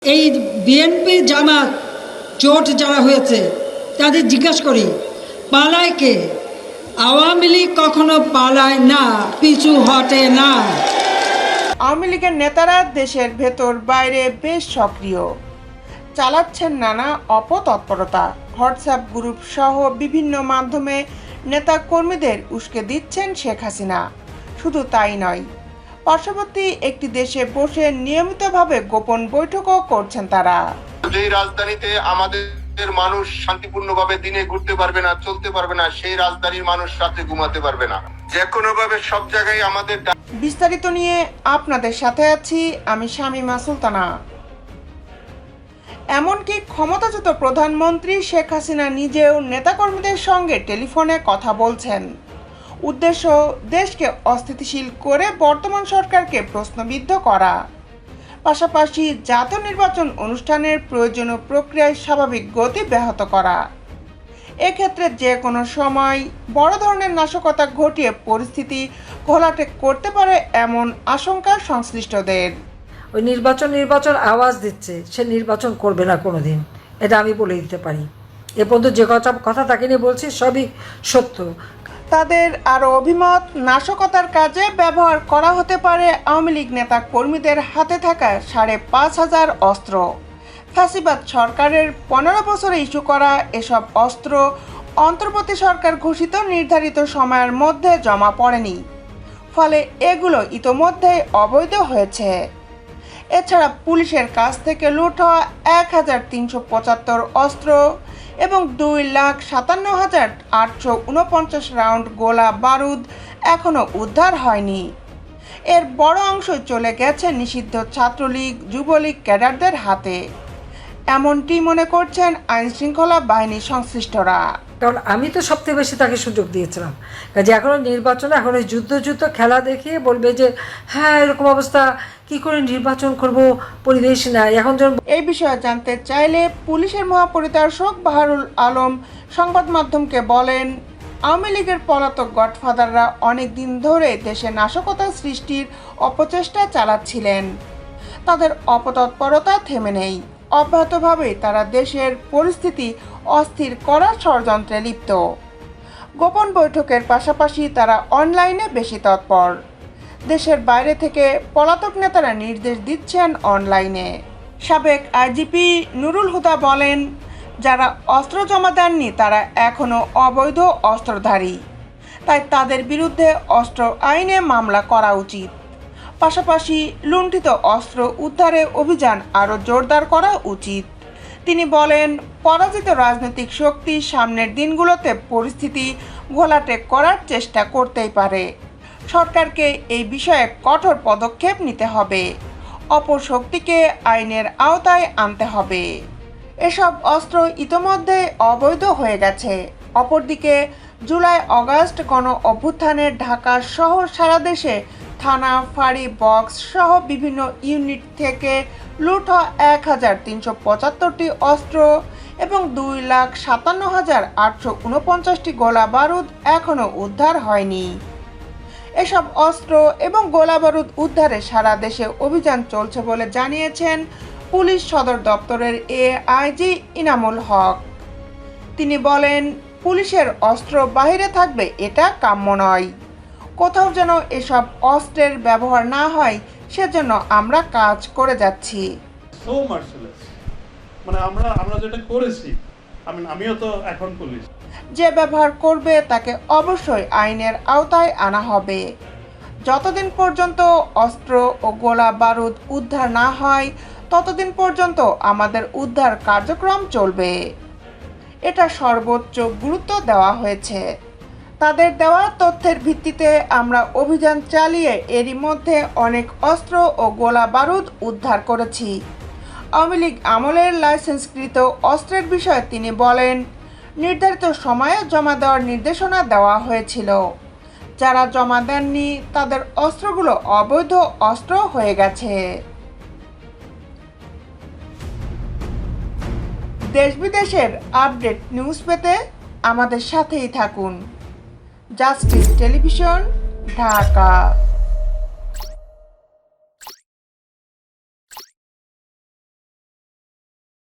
এই বিএনপি জামাত জোট যারা হয়েছে তাদের জিজ্ঞাসা করি পালায় কে? আওয়ামী লীগ কখনো পালায় না, পিছু হটে না। আওয়ামী লীগের নেতারা দেশের ভেতর বাইরে বেশ সক্রিয়, চালাচ্ছেন নানা অপতৎপরতা। হোয়াটসঅ্যাপ গ্রুপ সহ বিভিন্ন মাধ্যমে নেতা কর্মীদের উস্কে দিচ্ছেন শেখ হাসিনা। শুধু তাই নয়, পার্শ্ববর্তী একটি দেশে বসে নিয়মিতভাবে গোপন বৈঠকও করছেন তারা। যেই রাজধানীতে আমাদের মানুষ শান্তিপূর্ণভাবে দিনে ঘুরতে পারবে না, চলতে পারবে না, সেই রাজধানীর মানুষ রাতে ঘুমাতে পারবে না। যে কোনো ভাবে সব জায়গায় আমাদের বিস্তারিত নিয়ে আপনাদের সাথে আছি আমি শামীমা সুলতানা। এমনকি ক্ষমতাচ্যুত প্রধানমন্ত্রী শেখ হাসিনা নিজেও নেতাকর্মীদের সঙ্গে টেলিফোনে কথা বলছেন। উদ্দেশ্য দেশকে অস্থিতিশীল করে বর্তমান সরকারকে প্রশ্নবিদ্ধ করা, পাশাপাশি জাতীয় নির্বাচন অনুষ্ঠানের প্রয়োজনীয় প্রক্রিয়ায় স্বাভাবিক গতি ব্যাহত করা। এক্ষেত্রে যে কোনো সময় বড় ধরনের নাশকতা ঘটিয়ে পরিস্থিতি ঘোলাটে করতে পারে এমন আশঙ্কা সংশ্লিষ্টদের। ওই নির্বাচন আওয়াজ দিচ্ছে, সে নির্বাচন করবে না কোনোদিন, এটা আমি বলে দিতে পারি। এ পর্যন্ত যে কথা তাকে নিয়ে বলছি সবই সত্য। তাদের আরও অভিমত, নাশকতার কাজে ব্যবহার করা হতে পারে আওয়ামী লীগ নেতা কর্মীদের হাতে থাকা ৫,৫০০ অস্ত্র। ফ্যাসিবাদ সরকারের ১৫ বছরে ইস্যু করা এসব অস্ত্র অন্তর্বর্তী সরকার ঘোষিত নির্ধারিত সময়ের মধ্যে জমা পড়েনি, ফলে এগুলো ইতোমধ্যেই অবৈধ হয়েছে। এছাড়া পুলিশের কাছ থেকে লুট হওয়া ১,৩৭৫ অস্ত্র এবং ২,৫৭,৮৪৯ রাউন্ড গোলা বারুদ এখনও উদ্ধার হয়নি। এর বড় অংশই চলে গেছে নিষিদ্ধ ছাত্রলীগ, যুবলীগ ক্যাডারদের হাতে, এমনটি মনে করছেন আইনশৃঙ্খলা বাহিনীর সংশ্লিষ্টরা। কারণ আমি তো সবথেকে বেশি তাকে সুযোগ দিয়েছিলাম, কাজে এখনও নির্বাচন, এখন ওই যুদ্ধ খেলা দেখিয়ে বলবে যে হ্যাঁ এরকম অবস্থা, কি করে নির্বাচন করব, পরিবেশ না এখন। এই বিষয়ে জানতে চাইলে পুলিশের মহাপরিদর্শক বাহারুল আলম সংবাদ মাধ্যমকে বলেন, আওয়ামী লীগের পলাতক গডফাদাররা অনেক দিন ধরে দেশে নাশকতা সৃষ্টির অপচেষ্টা চালাচ্ছিলেন। তাদের অপতৎপরতা থেমে নেই, অব্যাহতভাবেই তারা দেশের পরিস্থিতি অস্থির করার ষড়যন্ত্রে লিপ্ত। গোপন বৈঠকের পাশাপাশি তারা অনলাইনে বেশি তৎপর। দেশের বাইরে থেকে পলাতক নেতারা নির্দেশ দিচ্ছেন অনলাইনে। সাবেক আইজিপি নুরুল হুদা বলেন, যারা অস্ত্র জমা দেননি তারা এখনও অবৈধ অস্ত্রধারী, তাই তাদের বিরুদ্ধে অস্ত্র আইনে মামলা করা উচিত। পাশাপাশি লুণ্ঠিত অস্ত্র উদ্ধারে অভিযান আরও জোরদার করা উচিত। তিনি বলেন, পরাজিত রাজনৈতিক শক্তি সামনের দিনগুলোতে পরিস্থিতি ঘোলাটে করার চেষ্টা করতেই পারে। সরকারকে এই বিষয়ে কঠোর পদক্ষেপ নিতে হবে, অপর শক্তিকে আইনের আওতায় আনতে হবে। এসব অস্ত্র ইতোমধ্যে অবৈধ হয়ে গেছে। অপরদিকে জুলাই আগস্ট গণ অভ্যুত্থানে ঢাকা সহ সারা দেশে থানা, ফাঁড়ি, বক্স সহ বিভিন্ন ইউনিট থেকে লুট হওয়া ১,৩৭৫টি অস্ত্র এবং ২,৫৭,৮৪৯টি গোলা বারুদ এখনও উদ্ধার হয়নি। এসব অস্ত্র এবং গোলা বারুদ উদ্ধারে সারা দেশে অভিযান চলছে বলে জানিয়েছেন পুলিশ সদর দপ্তরের এআইজি ইনামুল হক। তিনি বলেন, পুলিশের অস্ত্র বাহিরে থাকবে এটা কাম্য নয়। কোথাও যেন এসব অস্ত্রের ব্যবহার না হয় সেজন্য আমরা কাজ করে যাচ্ছি। মানে আমরা যেটা করেছি, আমিও তো এখন পুলিশ। যে ব্যবহার করবে তাকে অবশ্যই আইনের আওতায় আনা হবে। যতদিন পর্যন্ত অস্ত্র ও গোলা বারুদ উদ্ধার না হয় ততদিন পর্যন্ত আমাদের উদ্ধার কার্যক্রম চলবে। এটা সর্বোচ্চ গুরুত্ব দেওয়া হয়েছে। তাদের দেওয়া তথ্যের ভিত্তিতে আমরা অভিযান চালিয়ে এরই মধ্যে অনেক অস্ত্র ও গোলা বারুদ উদ্ধার করেছি। আওয়ামী লীগ আমলের লাইসেন্সকৃত অস্ত্রের বিষয়ে তিনি বলেন, নির্ধারিত সময়ে জমা দেওয়ার নির্দেশনা দেওয়া হয়েছিল। যারা জমা দেননি তাদের অস্ত্রগুলো অবৈধ অস্ত্র হয়ে গেছে। দেশ বিদেশের আপডেট নিউজ পেতে আমাদের সাথেই থাকুন। Justice television, Dhaka.